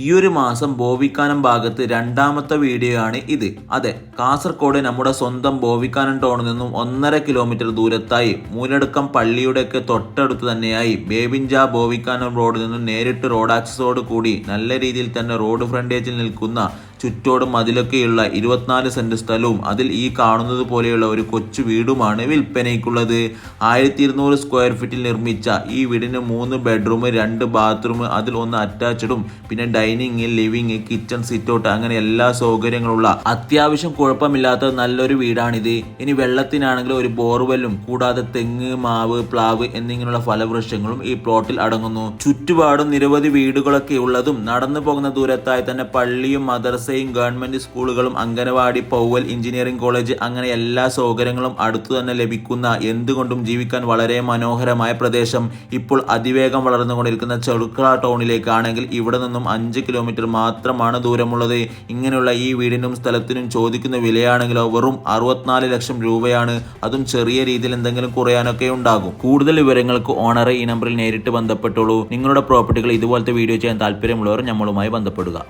ഈ ഒരു മാസം ബോവിക്കാനം ഭാഗത്ത് രണ്ടാമത്തെ വീഡിയോ ആണ് ഇത്. അതെ, കാസർഗോഡ് നമ്മുടെ സ്വന്തം ബോവിക്കാനം ടൗണിൽ നിന്നും 1.5 കിലോമീറ്റർ ദൂരത്തായി മൂലടുക്കം പള്ളിയുടെയൊക്കെ തൊട്ടടുത്ത് തന്നെയായി ബേബിഞ്ച ബോവിക്കാനം റോഡിൽ നിന്നും നേരിട്ട് റോഡ് ആക്സസോട് കൂടി നല്ല രീതിയിൽ തന്നെ റോഡ് ഫ്രണ്ടേജിൽ നിൽക്കുന്ന ചുറ്റോടും മതിലൊക്കെയുള്ള 24 സെന്റ് സ്ഥലവും അതിൽ ഈ കാണുന്നത് പോലെയുള്ള ഒരു കൊച്ചു വീടുമാണ് വിൽപ്പനയ്ക്കുള്ളത്. 1200 സ്ക്വയർ ഫീറ്റിൽ നിർമ്മിച്ച ഈ വീടിന് 3 ബെഡ്റൂം, 2 ബാത്റൂം, അതിൽ ഒന്ന് അറ്റാച്ച്ഡും പിന്നെ ഡൈനിങ്, ലിവിങ്, കിച്ചൺ, സിറ്റൗട്ട് അങ്ങനെ എല്ലാ സൗകര്യങ്ങളുള്ള അത്യാവശ്യം കുഴപ്പമില്ലാത്ത നല്ലൊരു വീടാണിത്. ഇനി വെള്ളത്തിനാണെങ്കിൽ ഒരു ബോർവെല്ലും കൂടാതെ തെങ്ങ്, മാവ്, പ്ലാവ് എന്നിങ്ങനെയുള്ള ഫലവൃക്ഷങ്ങളും ഈ പ്ലോട്ടിൽ അടങ്ങുന്നു. ചുറ്റുപാടും നിരവധി വീടുകളൊക്കെ ഉള്ളതും നടന്നു പോകുന്ന ദൂരത്തായി തന്നെ പള്ളിയും മദർസയും ഗവൺമെന്റ് സ്കൂളുകളും അംഗനവാടി, പൗവൽ എഞ്ചിനീയറിംഗ് കോളേജ് അങ്ങനെ എല്ലാ സൗകര്യങ്ങളും അടുത്തു തന്നെ ലഭിക്കുന്ന എന്തുകൊണ്ടും ജീവിക്കാൻ വളരെ മനോഹരമായ പ്രദേശം. ഇപ്പോൾ അതിവേഗം വളർന്നുകൊണ്ടിരിക്കുന്ന ചെറുക്കള ടൗണിലേക്കാണെങ്കിൽ ഇവിടെ നിന്നും 5 കിലോമീറ്റർ മാത്രമാണ് ദൂരമുള്ളത്. ഇങ്ങനെയുള്ള ഈ വീടിനും സ്ഥലത്തിനും ചോദിക്കുന്ന വിലയാണെങ്കിലോ വെറും 64 ലക്ഷം രൂപയാണ്. അതും ചെറിയ രീതിയിൽ എന്തെങ്കിലും കുറയാനൊക്കെ ഉണ്ടാകും. കൂടുതൽ വിവരങ്ങൾക്ക് ഓണറെ ഈ നമ്പറിൽ നേരിട്ട് ബന്ധപ്പെട്ടോളൂ. നിങ്ങളുടെ പ്രോപ്പർട്ടികൾ ഇതുപോലത്തെ വീഡിയോ ചെയ്യാൻ താല്പര്യമുള്ളവർ നമ്മളുമായി ബന്ധപ്പെടുക.